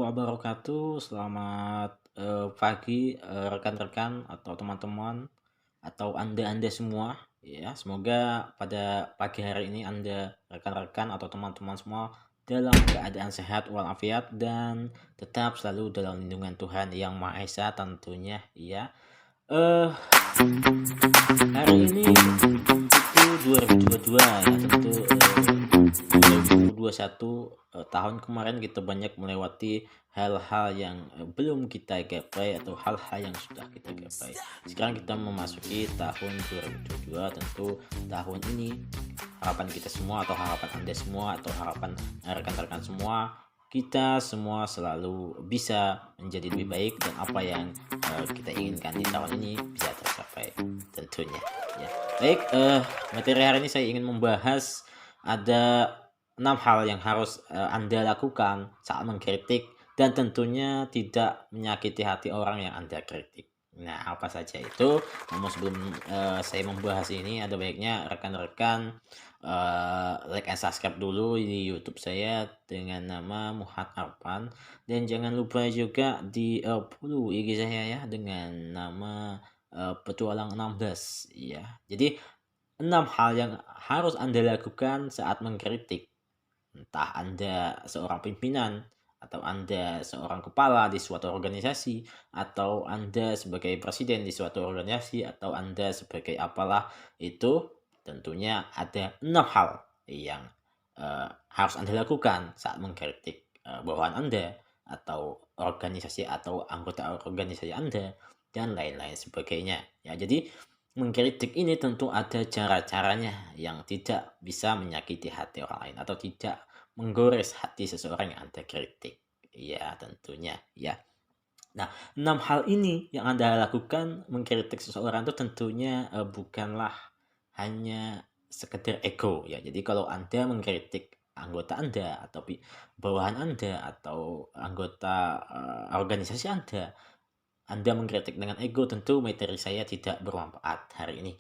wabarakatuh. Selamat pagi rekan-rekan atau teman-teman atau Anda-Anda semua ya. Semoga pada pagi hari ini Anda rekan-rekan atau teman-teman semua dalam keadaan sehat walafiat dan tetap selalu dalam lindungan Tuhan Yang Maha Esa tentunya ya. Eh Hari ini itu 2022 ya, tentu 2021 tahun kemarin kita banyak melewati hal-hal yang belum kita gapai atau hal-hal yang sudah kita gapai. Sekarang kita memasuki tahun 2022, tentu tahun ini harapan kita semua atau harapan Anda semua atau harapan rekan-rekan semua, kita semua selalu bisa menjadi lebih baik dan apa yang kita inginkan di tahun ini bisa tercapai tentunya ya. Baik, materi hari ini saya ingin membahas ada 6 hal yang harus Anda lakukan saat mengkritik dan tentunya tidak menyakiti hati orang yang Anda kritik. Nah, apa saja itu? Namun sebelum saya membahas ini, ada baiknya rekan-rekan like and subscribe dulu di YouTube saya dengan nama Muhammad Arfan, dan jangan lupa juga di follow IG saya ya dengan nama Petualang 16 ya. Jadi 6 hal yang harus Anda lakukan saat mengkritik. Entah Anda seorang pimpinan, atau Anda seorang kepala di suatu organisasi, atau Anda sebagai presiden di suatu organisasi, atau Anda sebagai apalah itu, tentunya ada 6 hal yang harus Anda lakukan saat mengkritik bawahan Anda, atau organisasi atau anggota organisasi Anda, dan lain-lain sebagainya. Ya, jadi mengkritik ini tentu ada cara-caranya yang tidak bisa menyakiti hati orang lain atau tidak menggores hati seseorang yang Anda kritik. Ya, tentunya ya. Nah, 6 hal ini yang Anda lakukan mengkritik seseorang itu tentunya bukanlah hanya sekedar ego ya. Jadi kalau Anda mengkritik anggota Anda atau bawahan Anda atau anggota organisasi Anda mengkritik dengan ego, tentu materi saya tidak bermanfaat hari ini.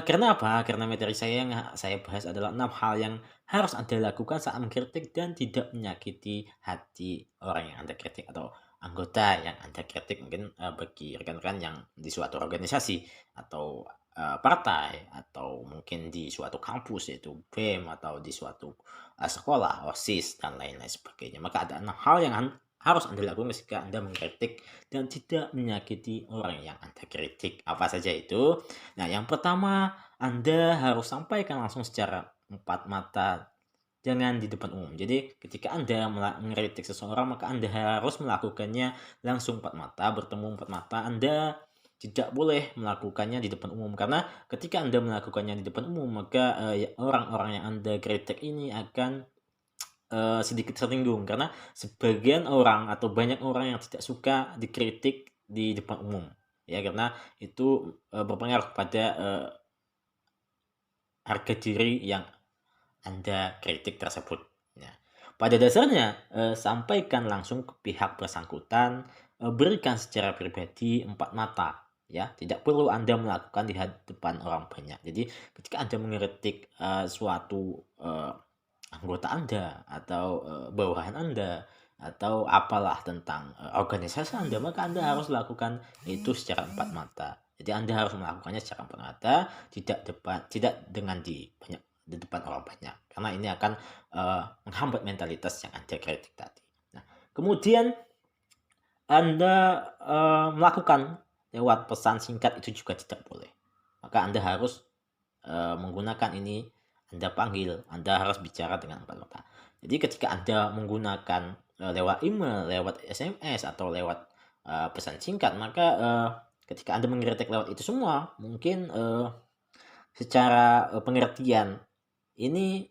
Karena apa? Karena materi saya yang saya bahas adalah 6 hal yang harus Anda lakukan saat mengkritik dan tidak menyakiti hati orang yang Anda kritik atau anggota yang Anda kritik. Mungkin bagi rekan-rekan yang di suatu organisasi atau partai atau mungkin di suatu kampus yaitu BEM atau di suatu sekolah, OSIS dan lain-lain sebagainya. Maka ada 6 hal yang harus Anda lakukan ketika Anda mengkritik dan tidak menyakiti orang yang Anda kritik. Apa saja itu? Nah, yang pertama, Anda harus sampaikan langsung secara empat mata, jangan di depan umum. Jadi, ketika Anda mengkritik seseorang, maka Anda harus melakukannya langsung empat mata, bertemu empat mata. Anda tidak boleh melakukannya di depan umum, karena ketika Anda melakukannya di depan umum, maka orang-orang yang Anda kritik ini akan sedikit tersinggung, karena sebagian orang atau banyak orang yang tidak suka dikritik di depan umum ya, karena itu berpengaruh pada harga diri yang Anda kritik tersebut. Nah, pada dasarnya sampaikan langsung ke pihak bersangkutan, berikan secara pribadi empat mata ya, tidak perlu Anda melakukan di hadapan orang banyak. Jadi ketika Anda mengkritik suatu anggota Anda atau bawahan Anda atau apalah tentang organisasi Anda, maka Anda harus lakukan itu secara empat mata. Jadi Anda harus melakukannya secara empat mata, tidak dengan di depan orang banyak, karena ini akan menghambat mentalitas yang Anda kritik tadi. Nah, kemudian Anda melakukan lewat pesan singkat itu juga tidak boleh. Maka Anda harus menggunakan ini, Anda panggil, Anda harus bicara dengan empat mata. Jadi ketika Anda menggunakan lewat email, lewat SMS atau lewat pesan singkat, maka ketika Anda mengkritik lewat itu semua, mungkin secara pengertian ini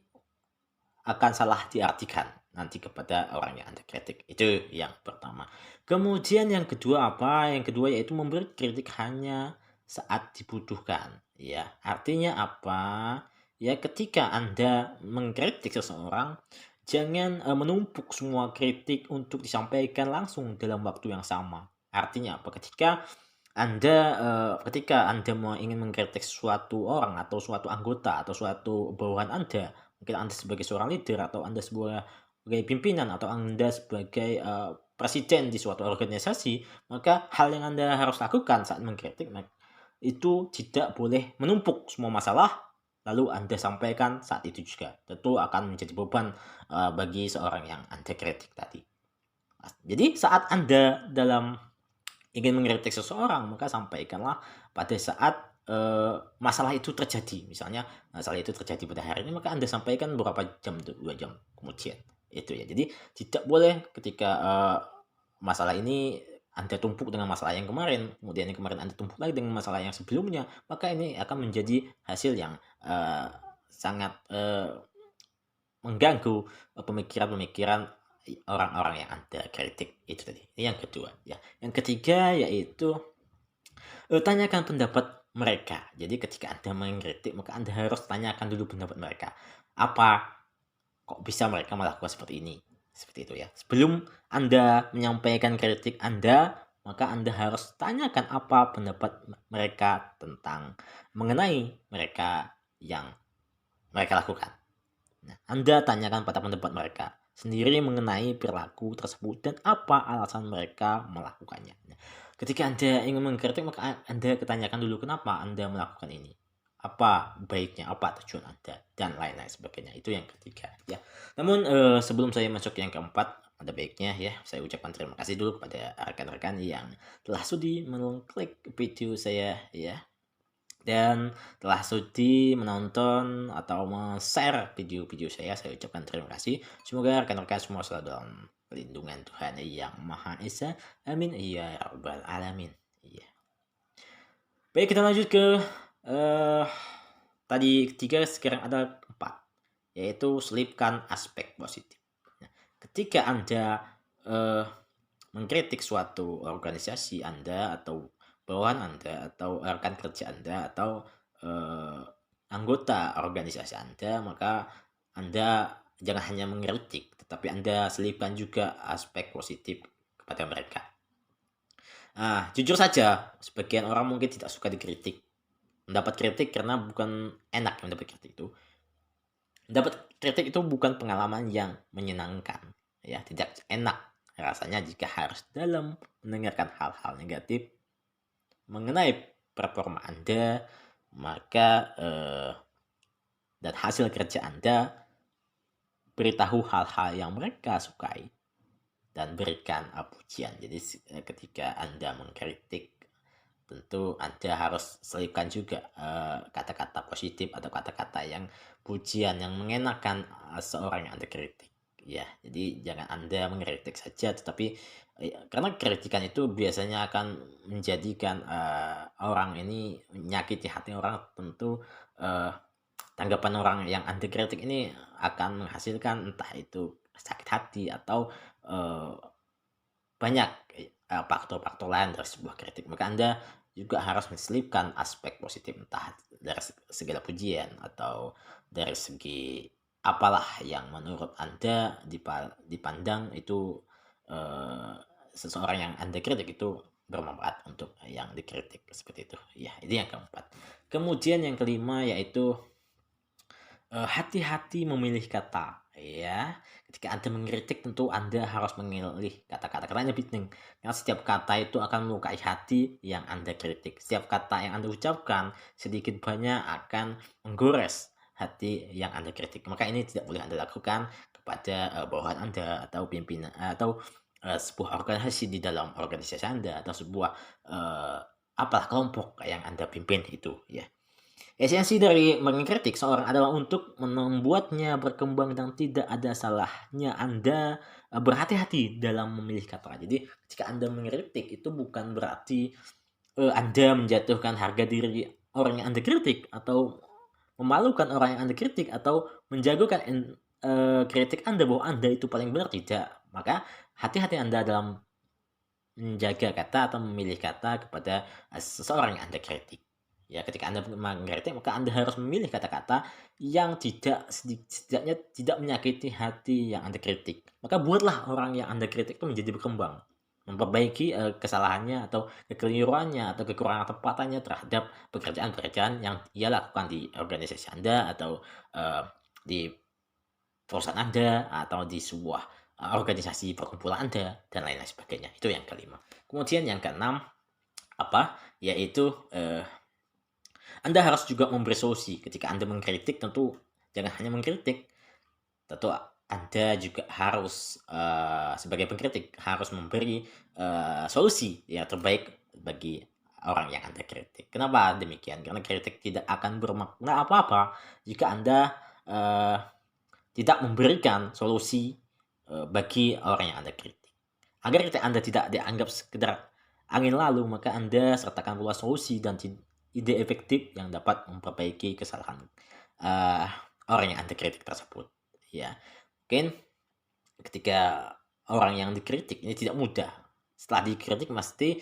akan salah diartikan nanti kepada orang yang Anda kritik. Itu yang pertama. Kemudian yang kedua apa? Yang kedua yaitu memberi kritik hanya saat dibutuhkan. Ya, artinya apa? Ya, ketika Anda mengkritik seseorang, jangan menumpuk semua kritik untuk disampaikan langsung dalam waktu yang sama. Artinya apa? Ketika Anda ingin mengkritik suatu orang atau suatu anggota atau suatu bawahan Anda, mungkin Anda sebagai seorang leader atau Anda sebagai pimpinan atau Anda sebagai presiden di suatu organisasi, maka hal yang Anda harus lakukan saat mengkritik itu tidak boleh menumpuk semua masalah lalu Anda sampaikan saat itu juga. Tentu akan menjadi beban bagi seorang yang Anda kritik tadi. Jadi saat Anda ingin mengkritik seseorang, maka sampaikanlah pada saat masalah itu terjadi. Misalnya masalah itu terjadi pada hari ini, maka Anda sampaikan beberapa jam, 2 jam kemudian. Itu ya. Jadi tidak boleh ketika masalah ini Anda tumpuk dengan masalah yang kemarin, kemudian yang kemarin Anda tumpuk lagi dengan masalah yang sebelumnya, maka ini akan menjadi hasil yang sangat mengganggu pemikiran-pemikiran orang-orang yang Anda kritik itu tadi. Ini yang kedua ya. Yang ketiga yaitu tanyakan pendapat mereka. Jadi ketika Anda mengkritik, maka Anda harus tanyakan dulu pendapat mereka. Kok bisa mereka melakukan seperti ini? Seperti itu ya. Sebelum Anda menyampaikan kritik Anda, maka Anda harus tanyakan apa pendapat mereka tentang mengenai mereka yang mereka lakukan. Nah, Anda tanyakan pada pendapat mereka sendiri mengenai perilaku tersebut dan apa alasan mereka melakukannya. Nah, ketika Anda ingin mengkritik, maka Anda tanyakan dulu kenapa Anda melakukan ini. Apa baiknya, apa tujuan Anda, dan lain-lain sebagainya. Itu yang ketiga ya. Namun sebelum saya masuk yang keempat, ada baiknya ya saya ucapkan terima kasih dulu kepada rekan-rekan yang telah sudi mengklik video saya ya, dan telah sudi menonton atau share video-video saya ucapkan terima kasih. Semoga rekan-rekan semua selalu dalam perlindungan Tuhan Yang Maha Esa. Amin ya rabbal alamin. Iya. Baik, kita lanjut ke tadi ketiga, sekarang ada empat, yaitu selipkan aspek positif. Nah, ketika Anda mengkritik suatu organisasi Anda atau bawahan Anda atau rekan kerja Anda atau anggota organisasi Anda, maka Anda jangan hanya mengkritik, tetapi Anda selipkan juga aspek positif kepada mereka. Jujur saja, sebagian orang mungkin tidak suka dikritik. Mendapat kritik karena bukan enak mendapat kritik itu. Mendapat kritik itu bukan pengalaman yang menyenangkan, ya, tidak enak rasanya jika harus dalam mendengarkan hal-hal negatif mengenai performa Anda, maka dan hasil kerja Anda, beritahu hal-hal yang mereka sukai dan berikan pujian. Jadi ketika Anda mengkritik, tentu Anda harus selipkan juga kata-kata positif atau kata-kata yang pujian yang mengenakan seorang yang Anda kritik. Ya, jadi jangan Anda mengkritik saja, tetapi karena kritikan itu biasanya akan menjadikan orang ini menyakiti hati orang, tentu tanggapan orang yang Anda kritik ini akan menghasilkan entah itu sakit hati atau banyak faktor-faktor lain dari sebuah kritik. Maka Anda juga harus menselipkan aspek positif, entah dari segala pujian atau dari segi apalah yang menurut Anda dipandang itu seseorang yang Anda kritik itu bermanfaat untuk yang dikritik, seperti itu ya. Itu yang keempat. Kemudian yang kelima yaitu hati-hati memilih kata ya. Ketika Anda mengkritik, tentu Anda harus memilih kata-kata, karena ini penting, karena setiap kata itu akan melukai hati yang Anda kritik. Setiap kata yang Anda ucapkan sedikit banyak akan menggores hati yang Anda kritik. Maka ini tidak boleh Anda lakukan kepada bawahan Anda atau pimpinan atau sebuah organisasi di dalam organisasi Anda atau sebuah apalah kelompok yang Anda pimpin itu ya. Esensi dari mengkritik seorang adalah untuk membuatnya berkembang dan tidak ada salahnya Anda berhati-hati dalam memilih kata. Jadi ketika Anda mengkritik itu bukan berarti Anda menjatuhkan harga diri orang yang Anda kritik atau memalukan orang yang Anda kritik atau menjagokan kritik Anda bahwa Anda itu paling benar, tidak. Maka hati-hati Anda dalam menjaga kata atau memilih kata kepada seseorang yang Anda kritik. Ya, ketika Anda mengkritik, maka Anda harus memilih kata-kata yang setidaknya tidak menyakiti hati yang Anda kritik. Maka buatlah orang yang Anda kritik itu menjadi berkembang, memperbaiki kesalahannya atau kekeliruannya atau kekurangan tepatannya terhadap pekerjaan-pekerjaan yang ia lakukan di organisasi Anda atau di perusahaan Anda atau di sebuah organisasi perkumpulan Anda, dan lain-lain sebagainya. Itu yang kelima. Kemudian yang keenam, apa? Yaitu, Anda harus juga memberi solusi. Ketika Anda mengkritik, tentu jangan hanya mengkritik, tentu Anda juga harus, sebagai pengkritik, harus memberi, solusi yang terbaik bagi orang yang Anda kritik. Kenapa demikian? Karena kritik tidak akan bermakna apa-apa jika Anda, eee, tidak memberikan solusi, bagi orang yang Anda kritik. Agar kritik Anda tidak dianggap sekedar angin lalu, maka Anda sertakan pula solusi dan ide efektif yang dapat memperbaiki kesalahan, eee, orang yang Anda kritik tersebut, ya. Mungkin ketika orang yang dikritik ini tidak mudah, setelah dikritik pasti,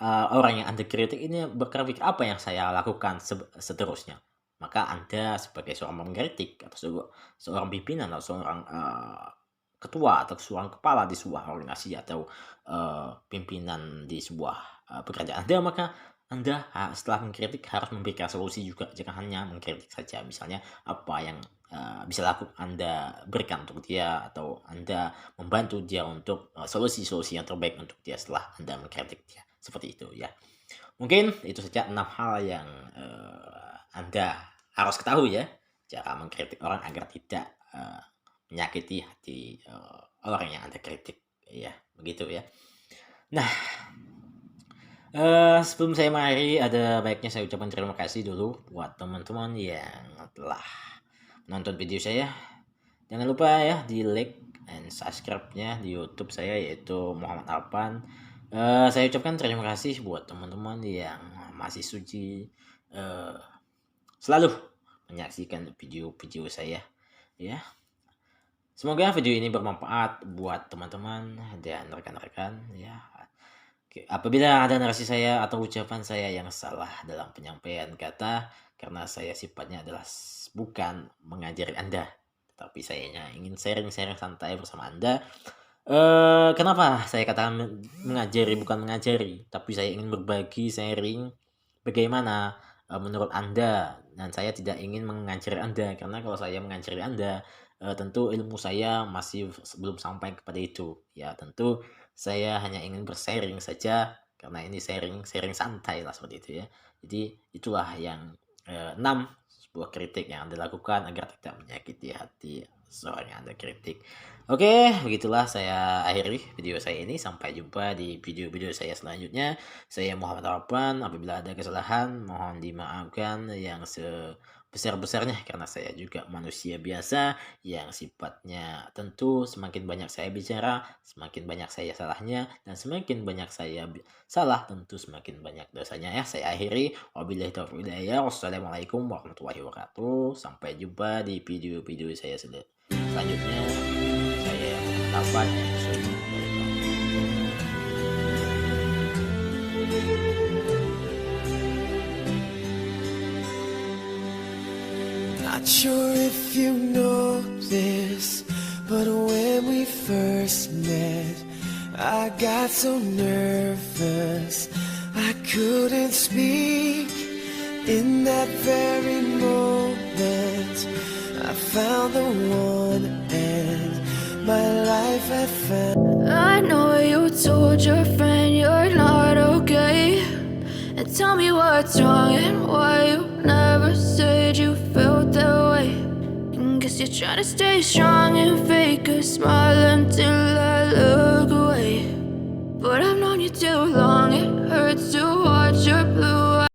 orang yang Anda kritik ini berpikir, "Apa yang saya lakukan seterusnya?" Maka Anda sebagai seorang pengkritik atau seorang pimpinan atau seorang, ketua atau seorang kepala di sebuah organisasi atau, pimpinan di sebuah, pekerjaan Anda, maka Anda setelah mengkritik harus memberikan solusi juga, jangan hanya mengkritik saja. Misalnya apa yang, bisa Anda berikan untuk dia, atau Anda membantu dia untuk, solusi-solusi yang terbaik untuk dia setelah Anda mengkritik dia, seperti itu ya. Mungkin itu saja 6 hal yang, Anda harus ketahui ya, cara mengkritik orang agar tidak, menyakiti hati, orang yang Anda kritik, ya begitu ya. Nah, sebelum saya mengakhiri, ada baiknya saya ucapkan terima kasih dulu buat teman-teman yang telah menonton video saya. Jangan lupa ya di-like and subscribe-nya di YouTube saya, yaitu Muhammad Alpan. Saya ucapkan terima kasih buat teman-teman yang masih suci, selalu menyaksikan video-video saya ya. Semoga video ini bermanfaat buat teman-teman dan rekan-rekan ya. Oke, apabila ada narasi saya atau ucapan saya yang salah dalam penyampaian kata, karena saya sifatnya adalah bukan mengajari Anda, tetapi saya ingin sharing-sharing santai bersama Anda. Kenapa saya katakan mengajari bukan mengajari, tapi saya ingin berbagi, sharing bagaimana, menurut Anda, dan saya tidak ingin mengajari Anda, karena kalau saya mengajari Anda, tentu ilmu saya masih belum sampai kepada itu. Ya tentu saya hanya ingin bersharing saja, karena ini sharing santai lah, seperti itu ya. Jadi itulah yang, 6 sebuah kritik yang Anda lakukan agar tidak menyakiti hati seorang yang Anda kritik. Oke, begitulah saya akhiri video saya ini. Sampai jumpa di video-video saya selanjutnya. Saya Muhammad Alpan. Apabila ada kesalahan, mohon dimaafkan yang sebesar-besarnya, karena saya juga manusia biasa yang sifatnya tentu semakin banyak saya bicara, semakin banyak saya salahnya, dan semakin banyak saya salah, tentu semakin banyak dosanya ya. Saya akhiri, wabillahi taufiq wal hidayah. Wassalamualaikum warahmatullahi wabarakatuh. Sampai jumpa di video-video saya selanjutnya. Saya Alpan. Not sure if you know this, but when we first met, I got so nervous I couldn't speak. In that very moment, I found the one and my life had found. I know you told your friend you're not okay, and tell me what's wrong and why you never said you felt that way. And guess you're trying to stay strong and fake a smile until I look away. But I've known you too long, it hurts to